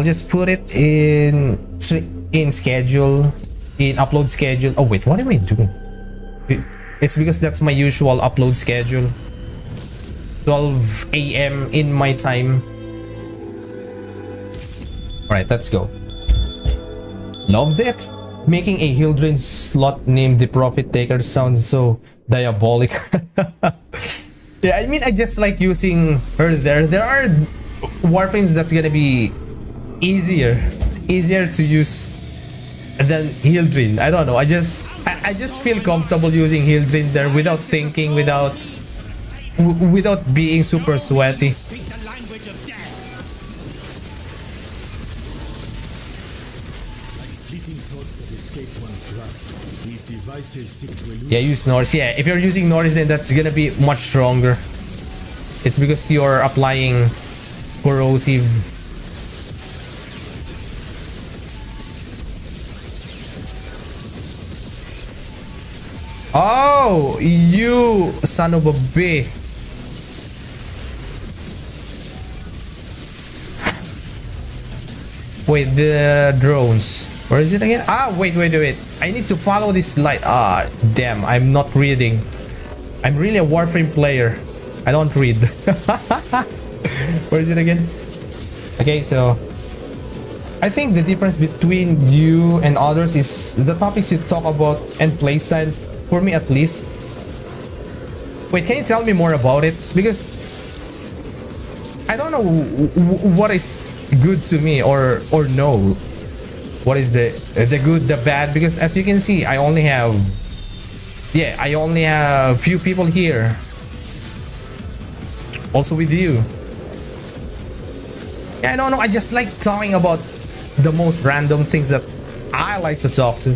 I'll just put it in schedule, in upload schedule. Oh wait, what am I doing? It's because that's my usual upload schedule. 12 a.m. in my time. Alright, let's go. Loved it. Making a Hildren slot named the Profit Taker sounds so diabolic. Yeah, I mean, I just like using her there. There are Warframes that's gonna be easier to use than Hildren. I don't know. I just feel comfortable using Hildren there without thinking, without being super sweaty. Yeah, use Norse. Yeah, if you're using Norse, then that's gonna be much stronger. It's because you're applying corrosive. Oh, you son of a bitch. Wait, the drones. Where is it again? Ah, wait. I need to follow this light. Ah, damn, I'm not reading. I'm really a Warframe player. I don't read. Where is it again? Okay, so I think the difference between you and others is the topics you talk about and playstyle, for me at least. Wait, can you tell me more about it? Because I don't know what is good to me or no. What is the good, the bad? Because as you can see, I only have few people here. Also with you. Yeah, I don't know. I just like talking about the most random things that I like to talk to.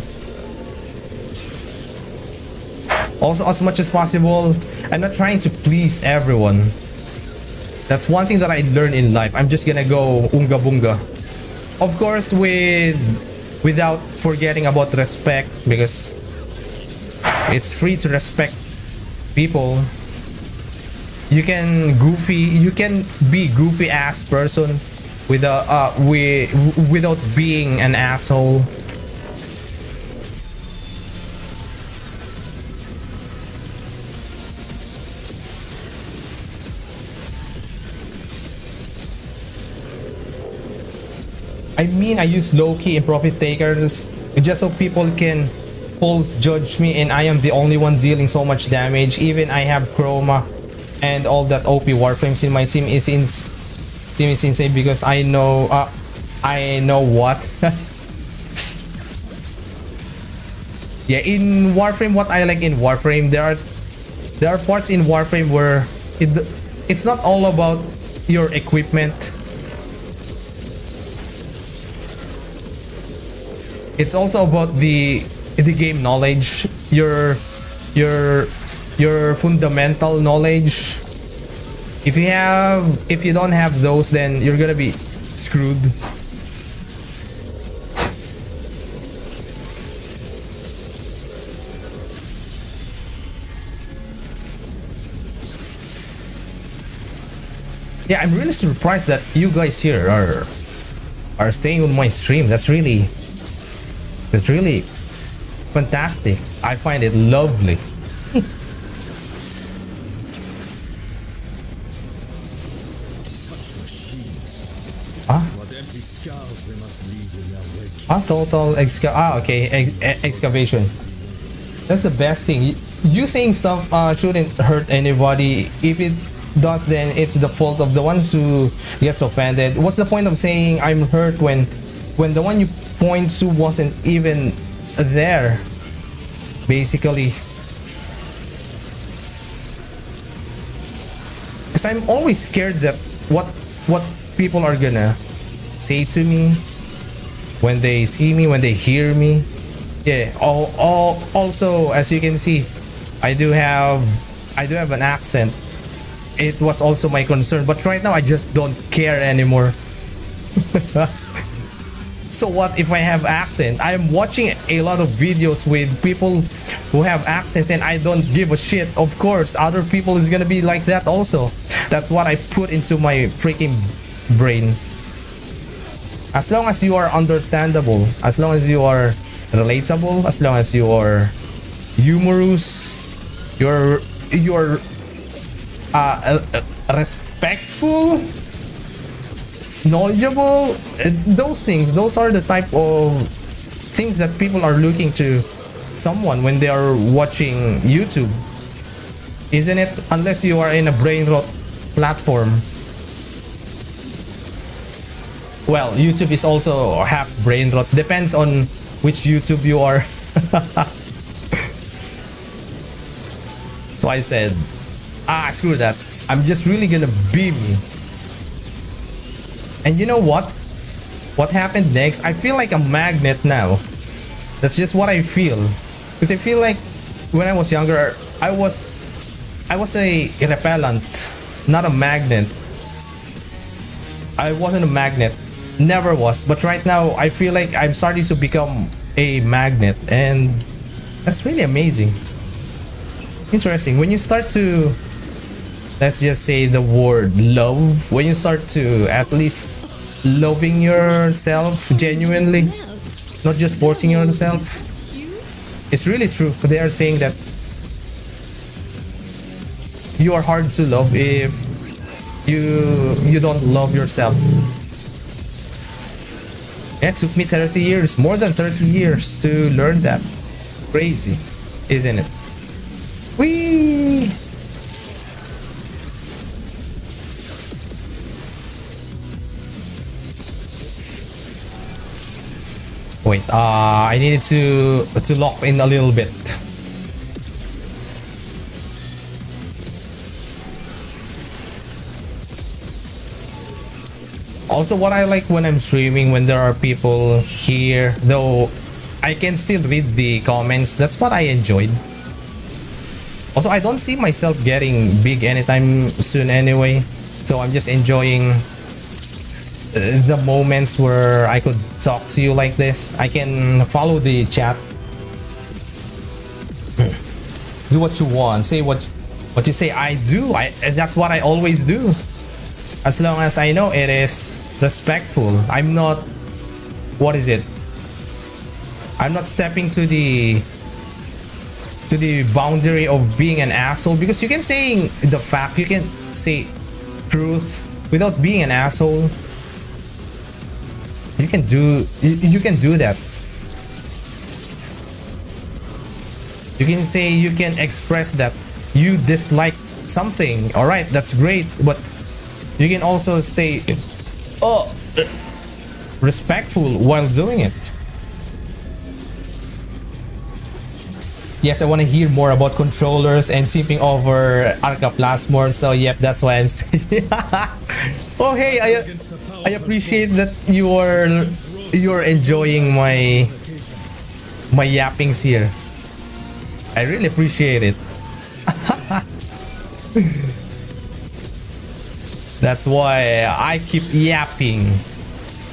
Also, as much as possible, I'm not trying to please everyone. That's one thing that I learned in life. I'm just gonna go unga bunga. Of course, without forgetting about respect, because it's free to respect people. You can be goofy ass person without being an asshole. I mean, I use low-key and profit takers just so people can pulse judge me, and I am the only one dealing so much damage. Even I have chroma and all that OP Warframes in my team is insane because I know what. Yeah, in Warframe, what I like in Warframe, there are parts in Warframe where it's not all about your equipment. It's also about the game knowledge, your fundamental knowledge. If you don't have those, then you're gonna be screwed. Yeah, I'm really surprised that you guys here are staying on my stream. That's really fantastic. I find it lovely. Total excavation. That's the best thing. You saying stuff shouldn't hurt anybody. If it does, then it's the fault of the ones who gets offended. What's the point of saying I'm hurt when the one you point to wasn't even there, basically? Because I'm always scared that what people are gonna say to me when they see me, when they hear me. Yeah. Also, as you can see, I do have an accent. It was also my concern, but right now I just don't care anymore. So what if I have accent? I'm watching a lot of videos with people who have accents and I don't give a shit. Of course, other people is gonna be like that also. That's what I put into my freaking brain. As long as you are understandable, as long as you are relatable, as long as you are humorous, you're respectful, knowledgeable, those are the type of things that people are looking to someone when they are watching YouTube, isn't it? Unless you are in a brain rot platform. Well, YouTube is also half brain rot, depends on which YouTube you are. So I said, screw that, I'm just really gonna be me. And you know what happened next? I feel like a magnet now. That's just what I feel, because I feel like when I was younger, I was a repellent, not a magnet. I wasn't a magnet, never was, but right now I feel like I'm starting to become a magnet, and that's really amazing. Interesting. When you start to, let's just say the word love, when you start to at least loving yourself genuinely, not just forcing yourself, it's really true. They are saying that you are hard to love if you don't love yourself. Yeah, it took me 30 years, more than 30 years to learn that. Crazy, isn't it? Whee! Wait, I needed to lock in a little bit. Also, what I like when I'm streaming, when there are people here, though I can still read the comments, that's what I enjoyed. Also, I don't see myself getting big anytime soon anyway, so I'm just enjoying the moments where I could talk to you like this. I can follow the chat, do what you want, say what you say. I do. That's what I always do, as long as I know it is respectful. I'm not, what is it, I'm not stepping to the boundary of being an asshole, because you can say the fact, you can say truth without being an asshole. You can do that. You can say, you can express that you dislike something. All right, that's great, but you can also stay respectful while doing it. Yes, I want to hear more about controllers and simping over Arca Plasmor. So yep, that's why I'm saying. Oh hey, I appreciate that you're enjoying my yappings here. I really appreciate it. That's why I keep yapping.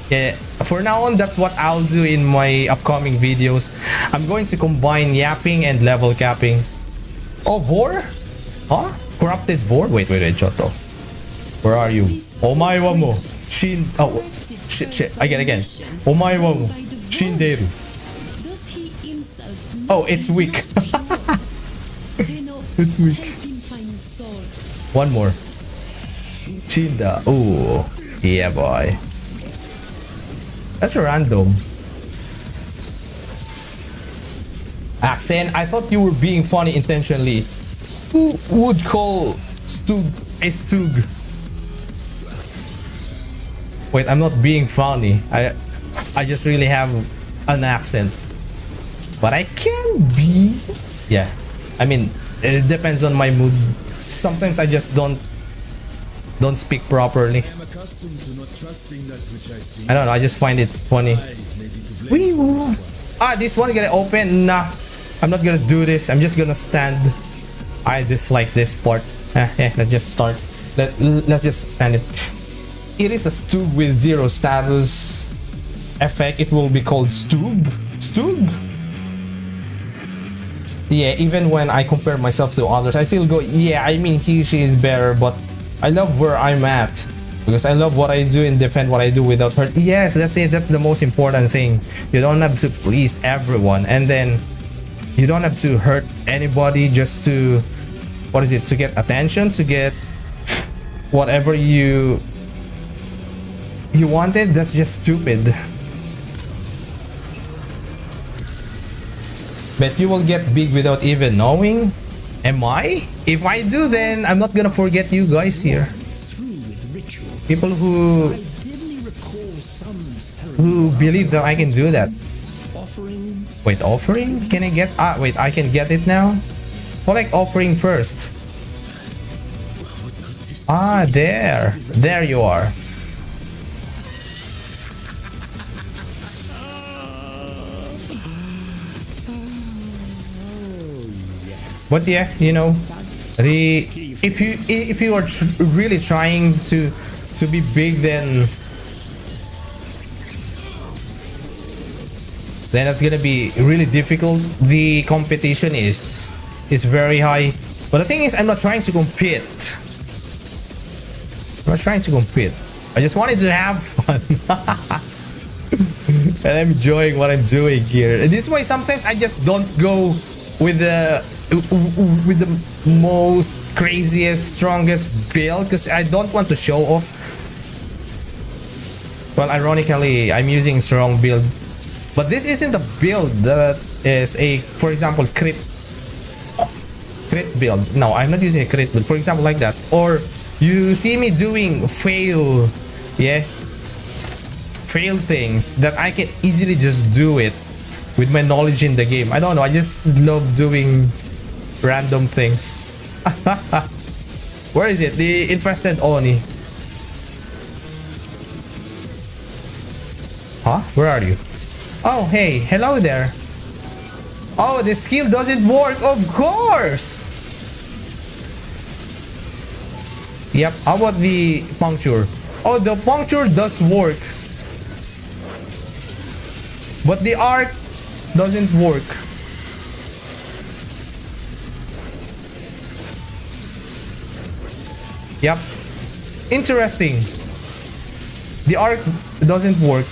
Yeah, for now on, that's what I'll do in my upcoming videos. I'm going to combine yapping and level capping. Oh, Vor? Huh? Corrupted Vor? Wait, Choto. Where are you? Omaiwa mo. Shin. Oh, shit. Again. Omaiwa mo. Shinderu. Oh, it's weak. It's weak. One more. Chinda. Oh, yeah, boy. That's random. Accent. I thought you were being funny intentionally. Who would call Stug a Stug? Wait, I'm not being funny. I just really have an accent. But I can be. Yeah. I mean, it depends on my mood. Sometimes I just don't speak properly. I don't know, I just find it funny. This one gonna open. Nah, I'm not gonna do this. I'm just gonna stand. I dislike this part. Let's just start. Let's just stand it. It is a Stug with 0 status effect. It will be called Stug. Yeah, even when I compare myself to others, I still go, yeah, I mean, she is better, but I love where I'm at. because I love what I do and defend what I do without hurt. Yes, that's it. That's the most important thing. You don't have to please everyone, and then you don't have to hurt anybody just to, what is it, to get attention, to get whatever you wanted. That's just stupid. But you will get big without even knowing. Am I? If I do, then I'm not gonna forget you guys here. People who believe that I can do that. Wait, offering? Can I get? Wait, I can get it now. Collect offering first. There you are. But yeah, you know, if you are really trying to be big, then that's gonna be really difficult. The competition is very high. But the thing is, I'm not trying to compete. I'm not trying to compete. I just wanted to have fun. And I'm enjoying what I'm doing here. And this way, sometimes I just don't go with the most craziest, strongest build, because I don't want to show off. Well, ironically, I'm using strong build, but this isn't a build that is a, for example, crit build. No, I'm not using a crit build, for example, like that. Or you see me doing fail things that I can easily just do it with my knowledge in the game. I don't know, I just love doing random things. Where is it? The Infested Oni. Huh? Where are you? Oh, hey, hello there. Oh, the skill doesn't work, of course. Yep, how about the puncture? Oh, the puncture does work, but the arc doesn't work. Yep, interesting. The arc doesn't work.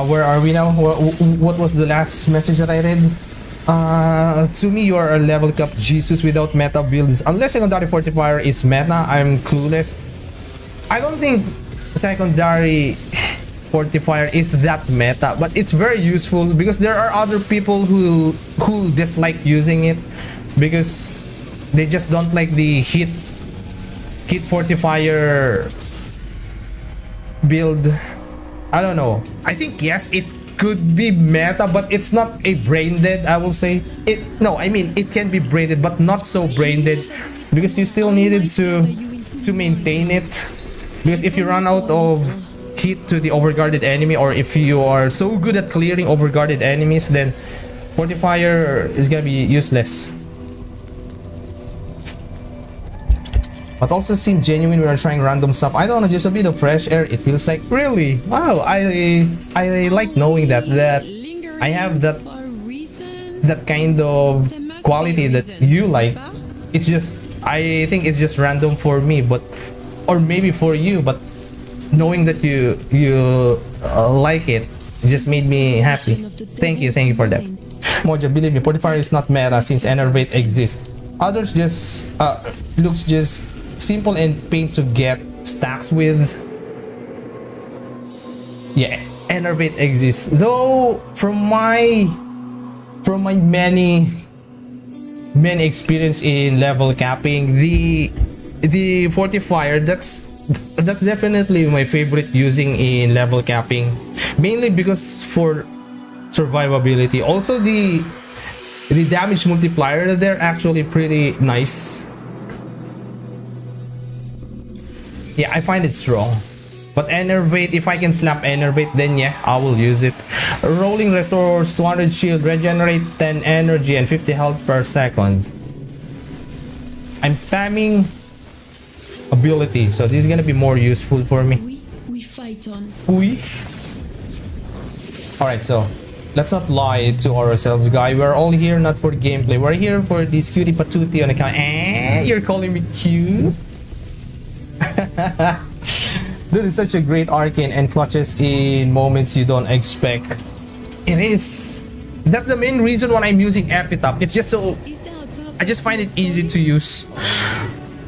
Where are we now? What was the last message that I read? To me, you are a level cap Jesus without meta builds. Unless secondary fortifier is meta, I'm clueless. I don't think secondary fortifier is that meta, but it's very useful because there are other people who dislike using it because they just don't like the hit fortifier build. I don't know. I think yes, it could be meta, but it's not a brain dead, I will say. I mean it can be brain dead, but not so brain dead because you still needed to maintain it. Because if you run out of hit to the overguarded enemy, or if you are so good at clearing overguarded enemies, then Fortifier is gonna be useless. But also seem genuine when you're trying random stuff. I don't know, just a bit of fresh air. It feels like really wow. I like knowing that I have that kind of quality that you like. It's just, I think it's just random for me, but or maybe for you, but knowing that you like it just made me happy. Thank you for that. Mojo, believe me, Fortifier is not meta since Enervate exists. Others just looks just simple and pain to get stacks with. Yeah, Enervate exists. Though from my many experience in level capping, the Fortifier, that's definitely my favorite using in level capping, mainly because for survivability. Also the damage multiplier, they're actually pretty nice. Yeah, I find it strong. But Enervate, if I can slap Enervate, then yeah, I will use it. Rolling restores 200 shield, regenerate 10 energy and 50 health per second. I'm spamming ability, so this is gonna be more useful for me. Uy. Alright, so let's not lie to ourselves, guy. We're all here not for gameplay. We're here for this cutie patootie on account. You're calling me cute? Dude, it's such a great arcane and clutches in moments you don't expect. It is. That's the main reason why I'm using Epitaph. It's just so... I just find it easy to use.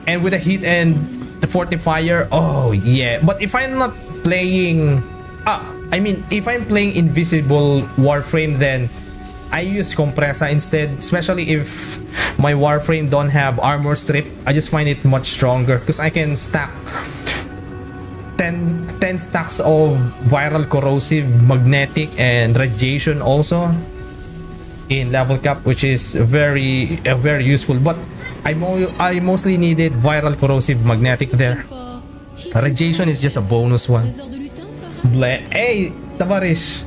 And with the heat and the Fortifier, oh yeah. But if I'm not playing... if I'm playing Invisible Warframe, then I use Compressa instead. Especially if my Warframe don't have armor strip. I just find it much stronger. Because I can stack 10 stacks of viral, corrosive, magnetic, and radiation also in level cap, which is very useful. But I mostly needed viral, corrosive, magnetic there. Radiation is just a bonus one. Hey, tavarish.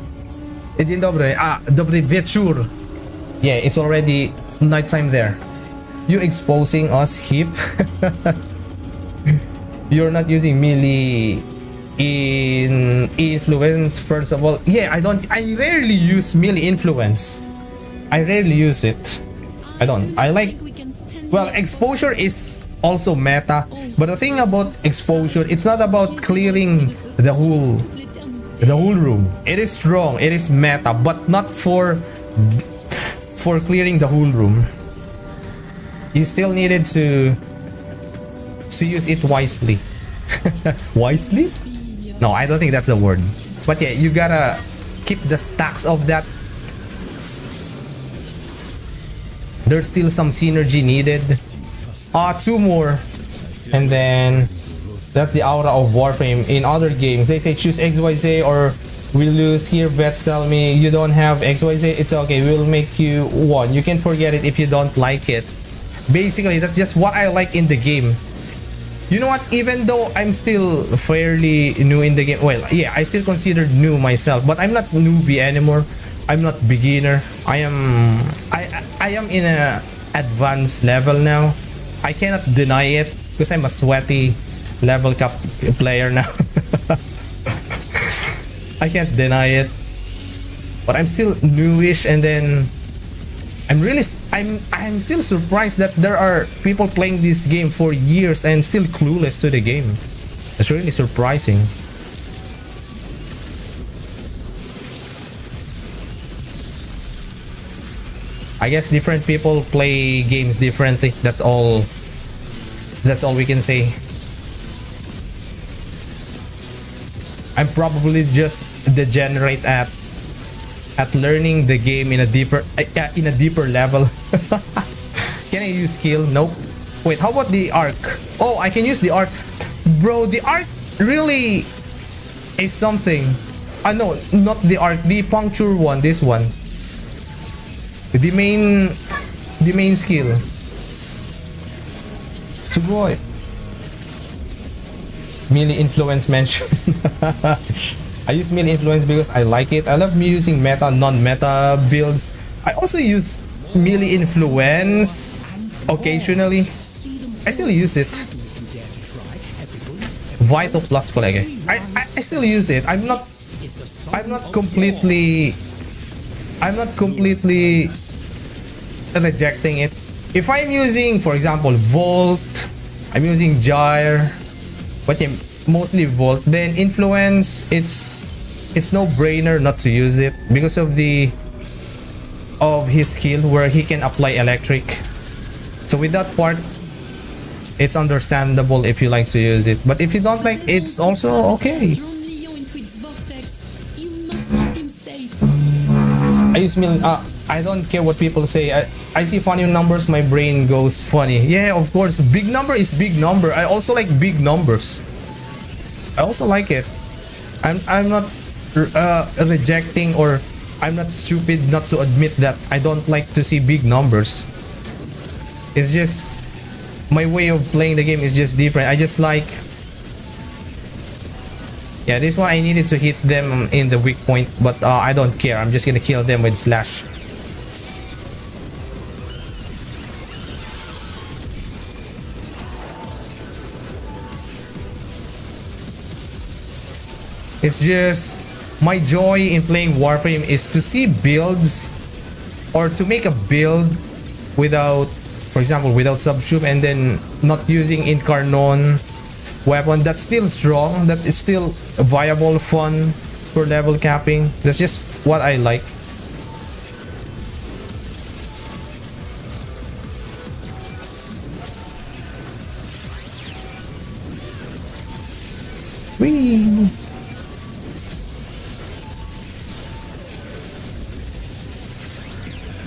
Dzień dobry. Dobry wieczór. Yeah, it's already nighttime there. You exposing us, hip? You're not using melee in influence, first of all. Yeah, I rarely use melee influence. I rarely use it. I like, well, exposure is also meta, but the thing about exposure, it's not about clearing the whole room. It is strong, it is meta, but not for clearing the whole room. You still needed to use it wisely. Wisely? No, I don't think that's a word. But yeah, you gotta keep the stacks of that. There's still some synergy needed. 2 more. And then that's the aura of Warframe. In other games, they say choose XYZ or we lose. Here vets tell me you don't have XYZ. It's okay, we'll make you one. You can forget it if you don't like it. Basically, that's just what I like in the game. You know what? Even though I'm still fairly new in the game, well, yeah, I still consider new myself, but I'm not newbie anymore. I'm not beginner. I am in a advanced level now. I cannot deny it because I'm a sweaty level cap player now. I can't deny it. But I'm still newish, and then I'm still surprised that there are people playing this game for years and still clueless to the game. It's really surprising. I guess different people play games differently. That's all we can say. I'm probably just degenerate at learning the game in a deeper level. Can I use skill? Nope. Wait, how about the arc? Oh, I can use the arc. Bro, the arc really is something. No, not the arc, the puncture one, this one. The main skill. Sugoi. Melee influence mention. I use melee influence because I like it. I love using meta, non-meta builds. I also use melee influence occasionally. I still use it. Vital plus collega. I still use it. I'm not completely rejecting it. If I'm using, for example, Volt, I'm using Gyre, but yeah, mostly Volt, then influence, it's no brainer not to use it because of his skill where he can apply electric. So with that part, it's understandable if you like to use it, but if you don't like, it's also okay. I use I don't care what people say. I see funny numbers, my brain goes funny. Yeah, of course, big number is big number. I also like big numbers. I also like it. I'm not rejecting, or I'm not stupid not to admit that I don't like to see big numbers. It's just my way of playing the game is just different. I just like, yeah, this one I needed to hit them in the weak point, but I don't care. I'm just gonna kill them with slash. It's just my joy in playing Warframe is to see builds or to make a build without, for example, without subshoop and then not using Incarnon weapon that's still strong, that is still viable, fun for level capping. That's just what I like. Whee!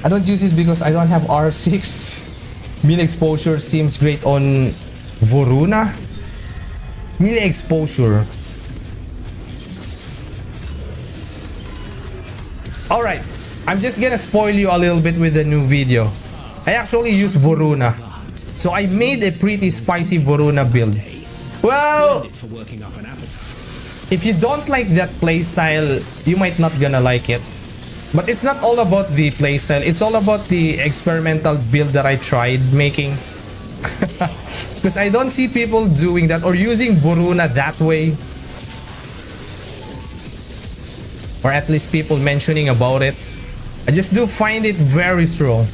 I don't use it because I don't have R6. Melee exposure seems great on Voruna. Melee exposure. Alright, I'm just gonna spoil you a little bit with the new video. I actually use Voruna. So I made a pretty spicy Voruna build. Well, if you don't like that playstyle, you might not gonna like it. But it's not all about the playstyle, it's all about the experimental build that I tried making. Because I don't see people doing that or using Voruna that way. Or at least people mentioning about it. I just do find it very strong.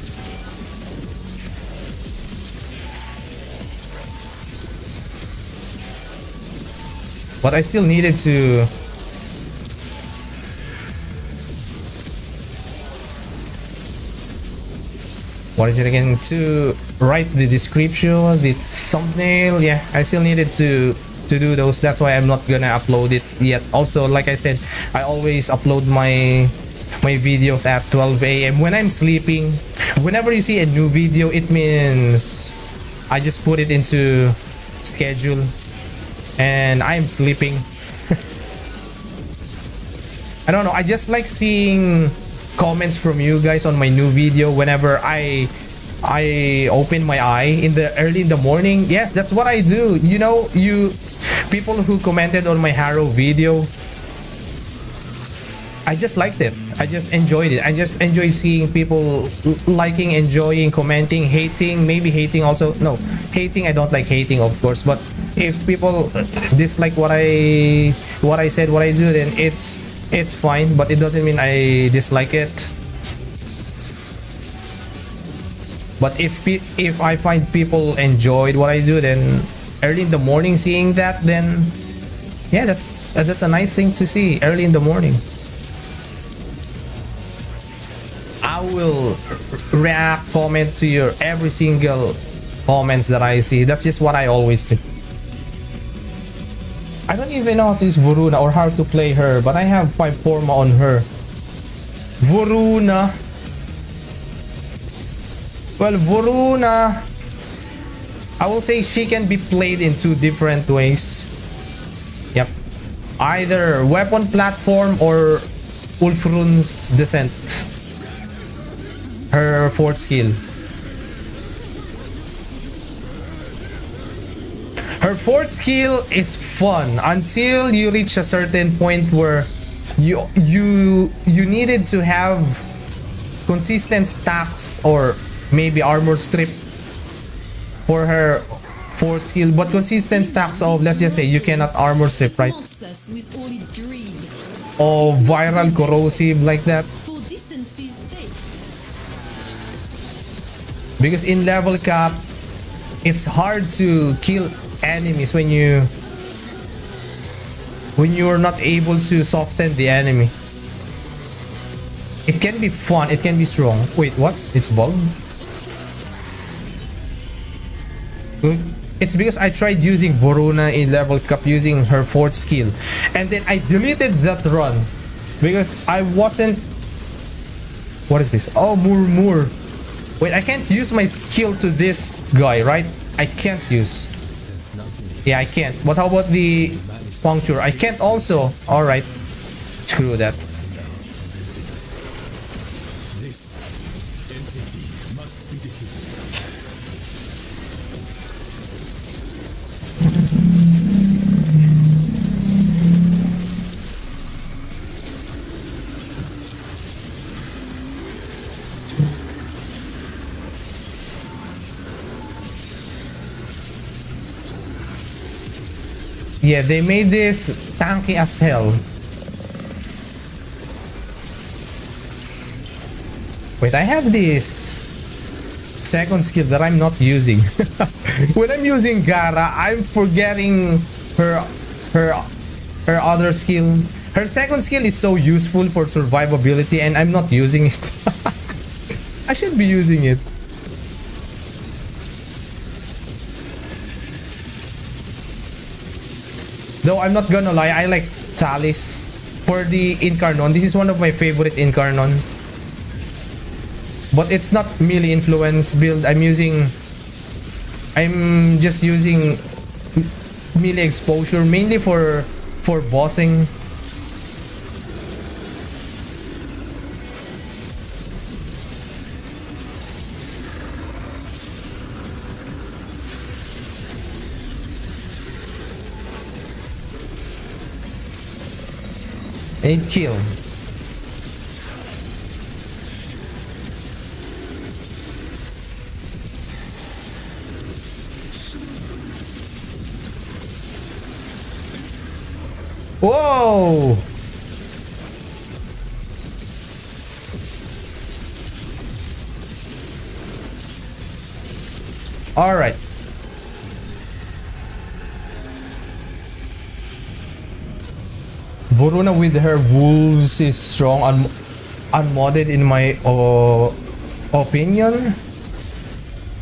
But I still needed to what is it again, to write the description, the thumbnail. Yeah, I still needed to do those. That's why I'm not gonna upload it yet. Also, like I said, I always upload my videos at 12 a.m. when I'm sleeping. Whenever you see a new video, it means I just put it into schedule and I'm sleeping. I don't know, I just like seeing comments from you guys on my new video whenever I open my eye early in the morning. Yes, that's what I do. You know, you people who commented on my Harrow video, I just liked it. I just enjoyed it. I just enjoy seeing people liking, enjoying, commenting, hating, maybe hating also. No, hating, I don't like hating, of course, but if people dislike what I said, what I do, then it's fine, but it doesn't mean I dislike it. But if I find people enjoyed what I do, then early in the morning seeing that, then yeah, that's a nice thing to see early in the morning. I will react, comment to your every single comments that I see. That's just what I always do. I don't even know how to use Voruna or how to play her, but I have 5 Forma on her. Voruna. Well, Voruna, I will say she can be played in 2 different ways. Yep. Either weapon platform or Ulfrun's Descent. Her 4th skill. Her 4th skill is fun until you reach a certain point where you needed to have consistent stacks or maybe armor strip for her 4th skill, but consistent stacks of, let's just say, you cannot armor strip, right? Or viral corrosive like that. Because in level cap, it's hard to kill enemies when you're not able to soften the enemy. It can be fun, it can be strong. Wait, what? It's bug? It's because I tried using Voruna in level cap using her 4th skill, and then I deleted that run because I wasn't. What is this? Oh, Murmur. Wait, I can't use my skill to this guy, right? I can't use. Yeah, I can't. But how about the puncture? I can't also. Alright. Screw that. This entity must be defeated. Yeah, they made this tanky as hell. Wait, I have this second skill that I'm not using. When I'm using Gara, I'm forgetting her other skill. Her second skill is so useful for survivability and I'm not using it. I should be using it. Though I'm not gonna lie, I like Talis for the Incarnon. This is one of my favorite Incarnon. But it's not melee influence build. I'm just using melee exposure mainly for bossing. I need kill. Whoa! All right. Voruna with her wolves is strong, unmodded in my opinion.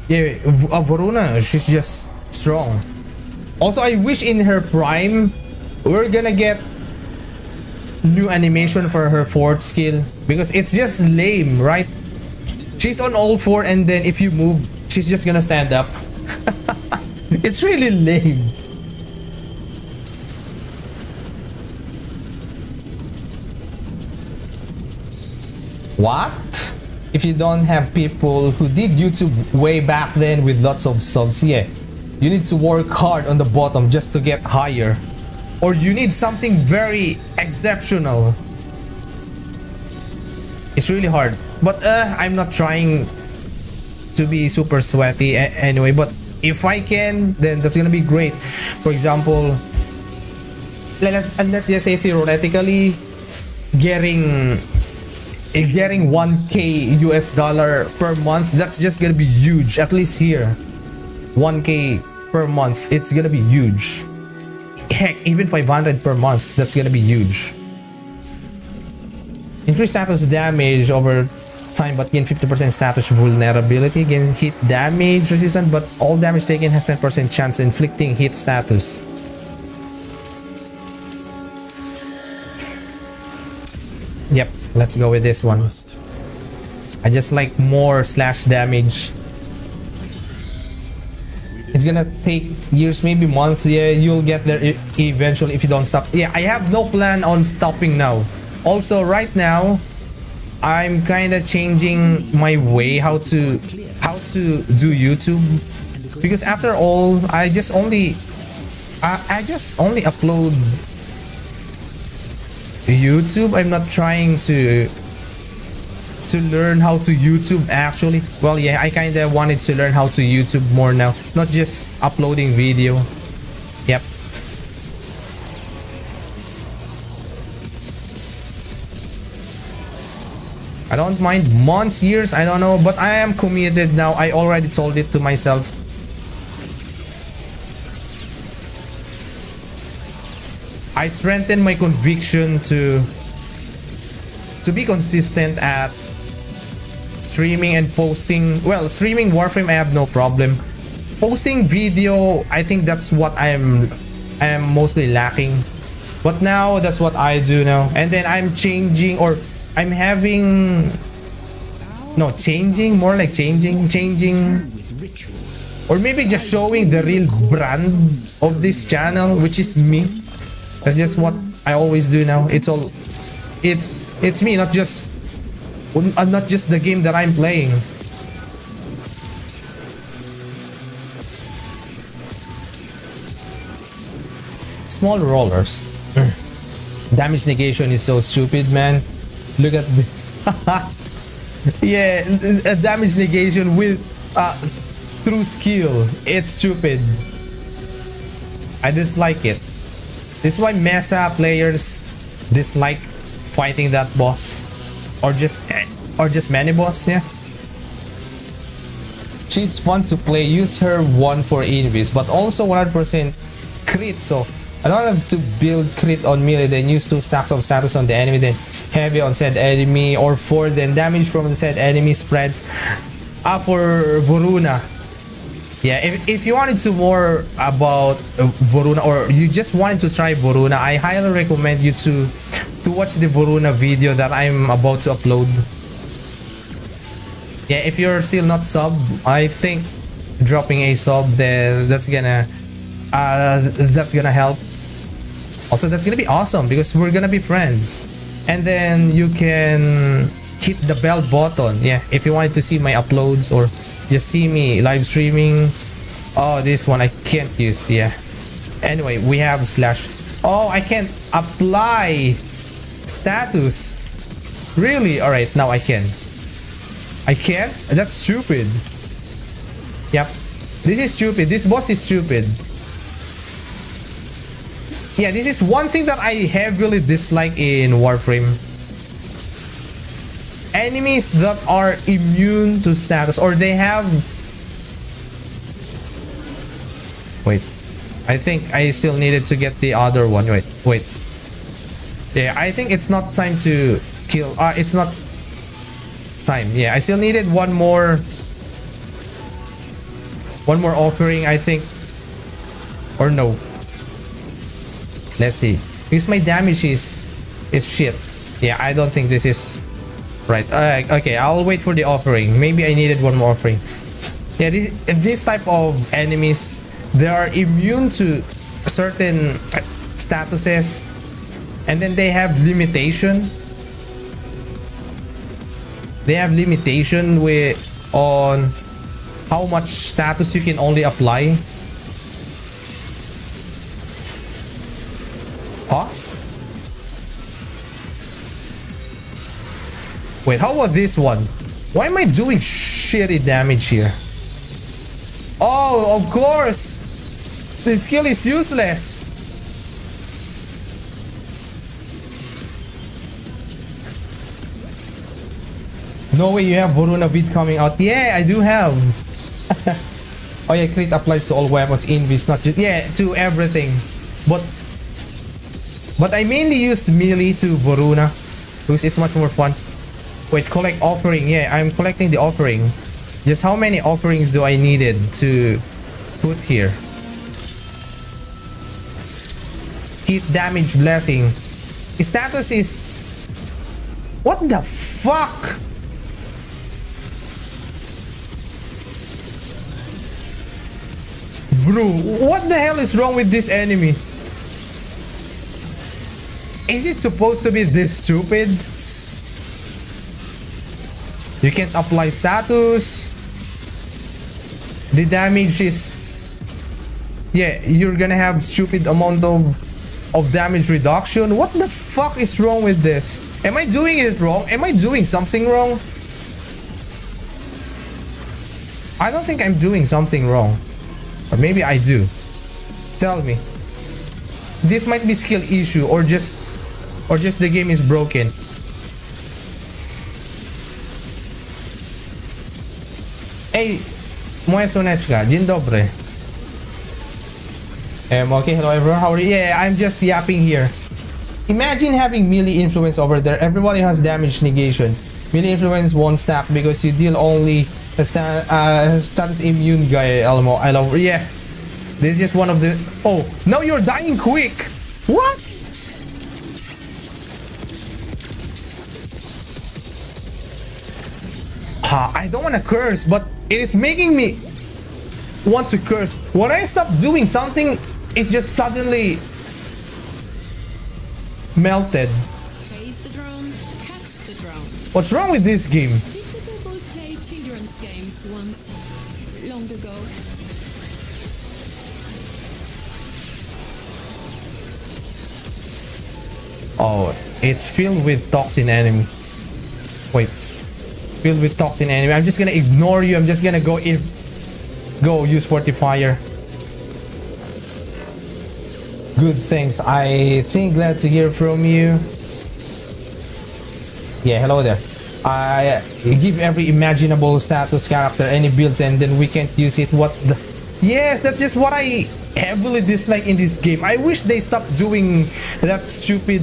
Yeah, Voruna, she's just strong. Also, I wish in her prime we're gonna get new animation for her fourth skill because it's just lame, right? She's on all four and then if you move, she's just gonna stand up. It's really lame. What? If you don't have people who did YouTube way back then with lots of subs, yeah, you need to work hard on the bottom just to get higher. Or you need something very exceptional. It's really hard. But I'm not trying to be super sweaty anyway. But if I can, then that's gonna be great. For example, let's just say theoretically, getting 1K US dollar per month, that's just gonna be huge. At least here, 1K per month, it's gonna be huge. Heck, even 500 per month, that's gonna be huge. Increase status damage over time but gain 50% status vulnerability. Gain hit damage resistant but all damage taken has 10% chance of inflicting hit status. Yep, let's go with this one. I just like more slash damage. It's gonna take years, maybe months. Yeah, you'll get there eventually if you don't stop. Yeah, I have no plan on stopping now. Also, right now, I'm kind of changing my way how to do YouTube because after all, I just only upload YouTube. I'm not trying to learn how to YouTube actually. Well, yeah, I kind of wanted to learn how to YouTube more now, not just uploading video. Yep. I don't mind months, years, I don't know, but I am committed now. I already told it to myself. I strengthened my conviction to be consistent at streaming and posting. Well, streaming Warframe I have no problem. Posting video, I think that's what I am mostly lacking. But now that's what I do now. And then I'm changing, or I'm having more like changing, or maybe just showing the real brand of this channel, which is me. That's just what I always do now. It's me, not just the game that I'm playing. Small rollers. Damage negation is so stupid, man. Look at this. Yeah, a damage negation with through skill. It's stupid. I dislike it. This is why mesa players dislike fighting that boss, or just or just many boss. Yeah, she's fun to play. Use her one for invis, but also 100% crit. So I don't have to build crit on melee, then use 2 stacks of status on the enemy, then heavy on said enemy, or 4, then damage from the said enemy spreads. For Voruna, yeah, if you wanted to more about Voruna, or you just wanted to try Voruna, I highly recommend you to watch the Voruna video that I'm about to upload. Yeah, if you're still not sub, I think dropping a sub, then that's gonna help. Also, that's gonna be awesome because we're gonna be friends. And then you can hit the bell button, yeah, if you wanted to see my uploads or just see me live streaming. Oh, this one I can't use. Yeah, anyway, we have slash. Oh, I can't apply status. Really? All right, now I can. I can't? That's stupid. Yep, this is stupid. This boss is stupid. Yeah, this is one thing that I heavily dislike in Warframe. Enemies that are immune to status, or they have... Wait, I think I still needed to get the other one. Wait. Yeah, I think it's not time to kill. It's not time. Yeah, I still needed one more offering, I think. Or no. Let's see. Because my damage is shit. Yeah, I don't think this is right. Okay, I'll wait for the offering. Maybe I needed one more offering. Yeah, this type of enemies, they are immune to certain statuses, and then they have limitation. They have limitation on how much status you can only apply. Huh? Wait, how about this one? Why am I doing shitty damage here? Oh, of course! The skill is useless! No way you have Voruna vid coming out. Yeah, I do have. Oh yeah, crit applies to all weapons, invis, not just... Yeah, to everything. But I mainly use melee to Voruna because it's much more fun. Wait, collect offering. Yeah, I'm collecting the offering. Just how many offerings do I needed to put here? Hit damage blessing. Status is... What the fuck? Bro, what the hell is wrong with this enemy? Is it supposed to be this stupid? You can't apply status. The damage is... Yeah, you're gonna have stupid amount of damage reduction. What the fuck is wrong with this? Am I doing it wrong? Am I doing something wrong? I don't think I'm doing something wrong. Or maybe I do. Tell me. This might be skill issue or just the game is broken. Hey, moje słoneczka, dzień dobry. Okay, hello everyone, how are you? Yeah, I'm just yapping here. Imagine having melee influence over there. Everybody has damage negation. Melee influence won't stack because you deal only a status immune guy, Elmo. I love... Yeah. This is just one of the... Oh, now you're dying quick. What? I don't want to curse, but it is making me want to curse. When I stop doing something, it just suddenly melted. Chase the drone, catch the drone. What's wrong with this game? Did the people play children's games once, long ago? Oh, it's filled with toxin enemy. Wait, filled with toxin enemy. I'm just gonna ignore you. I'm just gonna go use Fortifier. Good, thanks. I think glad to hear from you. Yeah, hello there. I give every imaginable status character any builds and then we can't use it. What the? Yes, that's just what I heavily dislike in this game. I wish they stopped doing that stupid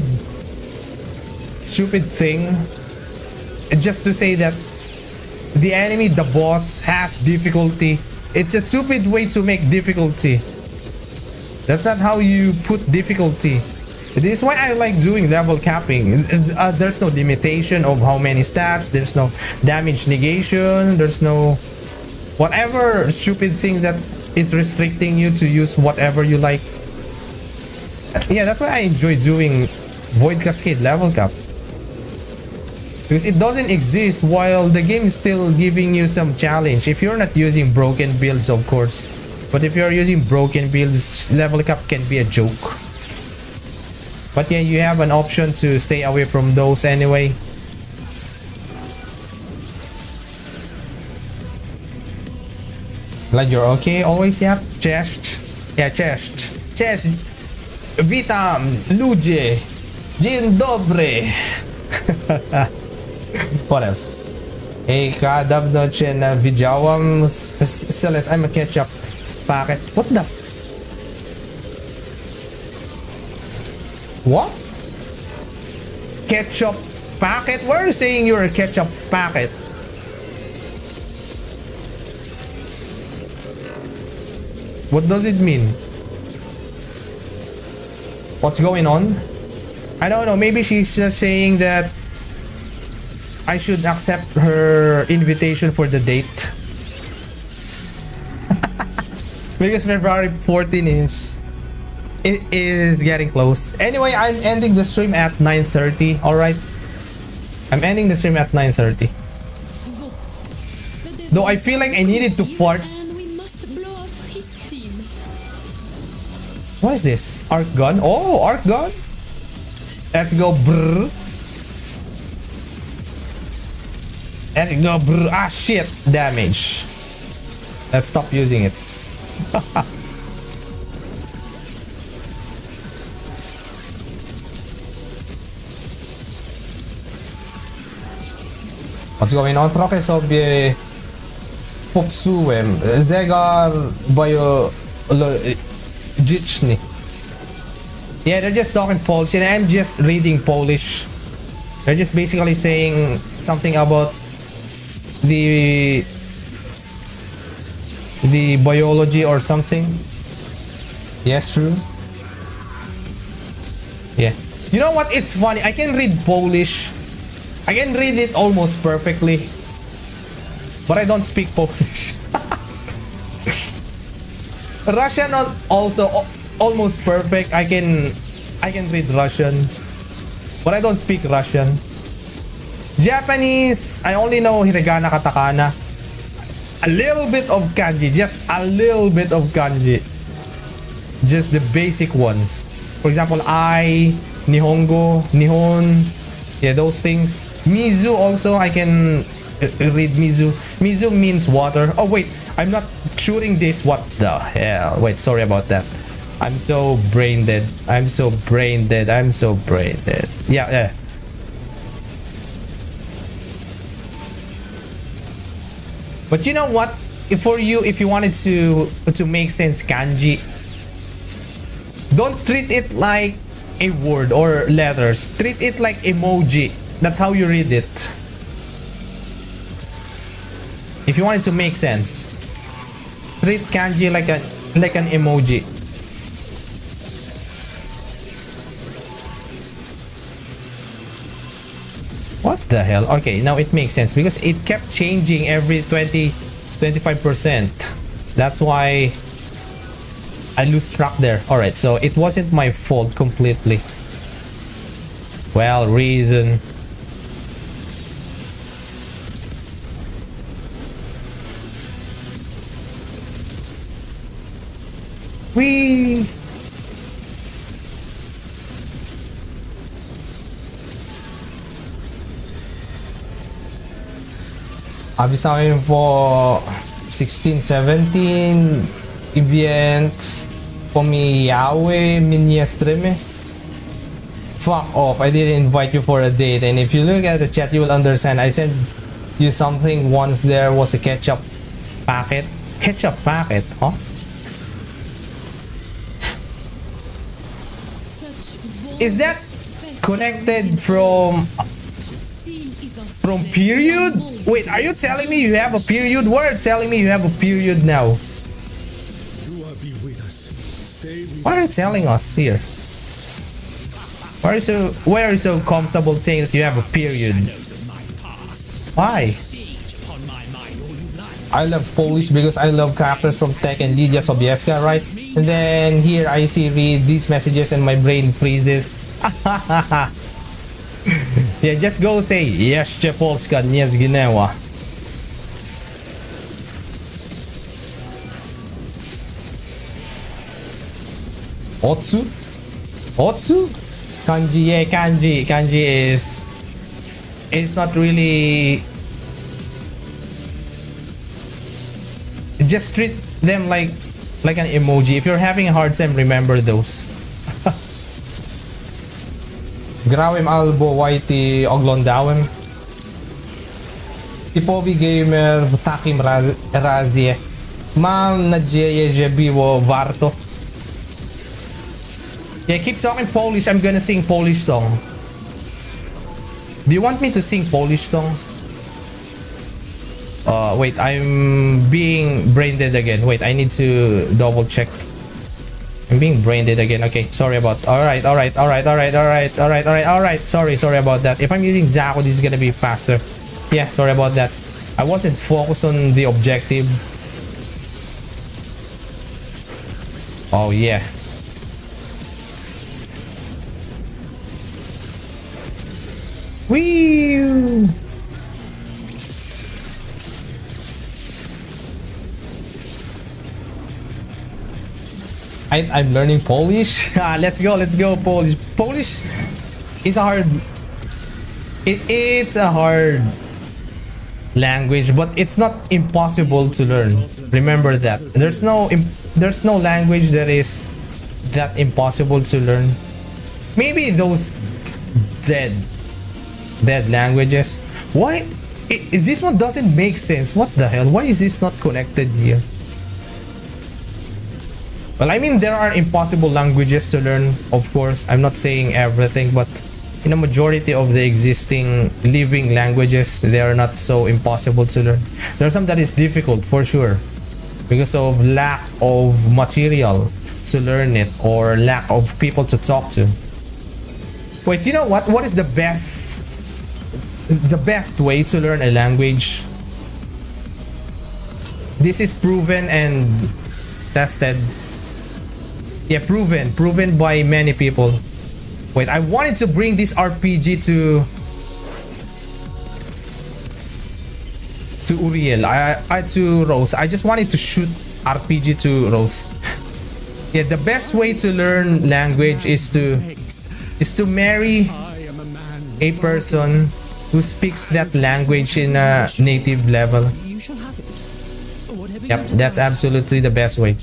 thing just to say that the enemy, the boss, has difficulty. It's a stupid way to make difficulty. That's not how you put difficulty. This is why I like doing level capping. There's no limitation of how many stats. There's no damage negation. There's no whatever stupid thing that is restricting you to use whatever you like. Yeah, that's why I enjoy doing Void Cascade level cap. Because it doesn't exist while the game is still giving you some challenge. If you're not using broken builds, of course. But if you're using broken builds, level cap can be a joke. But yeah, you have an option to stay away from those anyway. Glad you're okay always, yep. Chest. Yeah, chest. Chest. Witam. Ludzie. Dzień dobry. What else? Hey, kadawno cię na widziałam. Celeste, I'm a ketchup packet. What the What? Ketchup packet? Why are you saying you're a ketchup packet? What does it mean? What's going on? I don't know, maybe she's just saying that I should accept her invitation for the date. Because February 14 is getting close. Anyway, I'm ending the stream at 9:30. All right, I'm ending the stream at 9:30. Though I feel like I needed to fart. What is this? Arc gun? Oh, arc gun. Let's go, brr. Let's go, brr. Ah, shit. Damage. Let's stop using it. What's going on? Trochę sobie popsułem. Zegar biologiczny. Yeah, they're just talking Polish and I'm just reading Polish. They're just basically saying something about the biology or something. Yes, true. Yeah. You know what? It's funny. I can read Polish. I can read it almost perfectly, but I don't speak Polish. Russian also almost perfect. I can read Russian, but I don't speak Russian. Japanese, I only know hiragana, katakana, a little bit of kanji, just a little bit of kanji, just the basic ones. For example, Nihongo, Nihon. Yeah, those things. Mizu also, I can read Mizu. Mizu means water. Oh wait, I'm not shooting this. What the hell? Wait, sorry about that. I'm so brain dead. I'm so brain dead. I'm so brain dead. Yeah, yeah. But you know what? For you, if you wanted to make sense kanji, don't treat it like a word or letters. Treat it like emoji. That's how you read it. If you want it to make sense, treat kanji like an emoji. What the hell? Okay, now it makes sense because it kept changing every 25%. That's why I lose track there. Alright, so it wasn't my fault completely. Well, reason. We Abisamin po 16, 17 events pomijały mnie streamy. Fuck off, I didn't invite you for a date, and if you look at the chat you will understand. I sent you something once there was a ketchup packet. Ketchup packet, huh? Is that connected from period? Wait, are you telling me you have a period? Why are you telling me you have a period now? You are be with us. Stay with What are you telling us here? Why are you so comfortable saying that you have a period? Why? I love Polish because I love characters from Tekken, Lidia Sobieska, right? And then here I read these messages and my brain freezes. Yeah, just go say jeszcze Polska nie zginęła. Otsu? Otsu? Kanji, yeah, kanji. Kanji is... It's not really... Just treat them like an emoji. If you're having a hard time, remember those. Grałem albo whitey oglądałem. Typowy gamer w takim razie. Mam nadzieję, że było warto. Yeah, keep talking Polish. I'm gonna sing Polish song. Do you want me to sing Polish song? Wait, I'm being brain dead again. Wait, I need to double check. I'm being brain dead again. Okay, sorry about. Alright. Sorry about that. If I'm using Zaco, this is gonna be faster. Yeah, sorry about that. I wasn't focused on the objective. Oh yeah. Whee! I'm learning Polish. Let's go Polish. Polish is a hard. It's a hard language, but it's not impossible to learn. Remember that. There's no language that is that impossible to learn. Maybe those dead languages. Why? This one doesn't make sense. What the hell? Why is this not connected here? Well, I mean, there are impossible languages to learn, of course. I'm not saying everything, but in a majority of the existing living languages, they are not so impossible to learn. There are some that is difficult for sure because of lack of material to learn it or lack of people to talk to. Wait, you know what? What is the best way to learn a language? This is proven and tested. Yeah, proven by many people. Wait, I wanted to bring this RPG to Uriel. To Roth. I just wanted to shoot RPG to Roth. Yeah, the best way to learn language is to marry a person who speaks that language in a native level. Yep, that's absolutely the best way.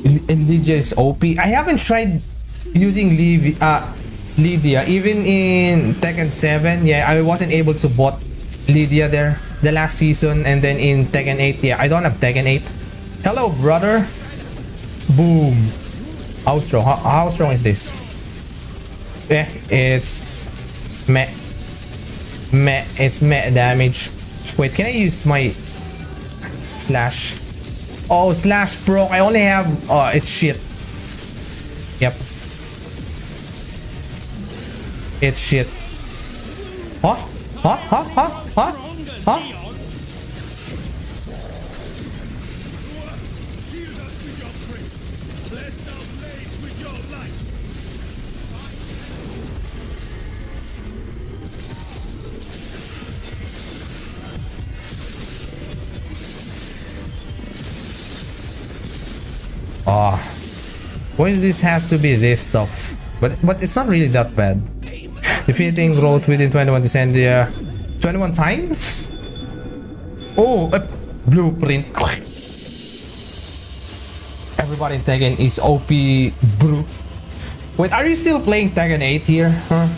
Lydia is OP. I haven't tried using Lydia. Even in Tekken 7, yeah, I wasn't able to bot Lydia there the last season, and then in Tekken 8, yeah, I don't have Tekken 8. Hello, brother. Boom. How strong? How strong is this? Yeah, it's it's damage. Wait, can I use my slash? Oh, slash proc. I only have it's shit. Yep. It's shit. Huh? Why this has to be this stuff? But it's not really that bad. Defeating growth within 21 Descendia 21 times? Oh, a blueprint. Everybody in Tekken is OP, bro. Wait, are you still playing Tekken 8 here? Huh?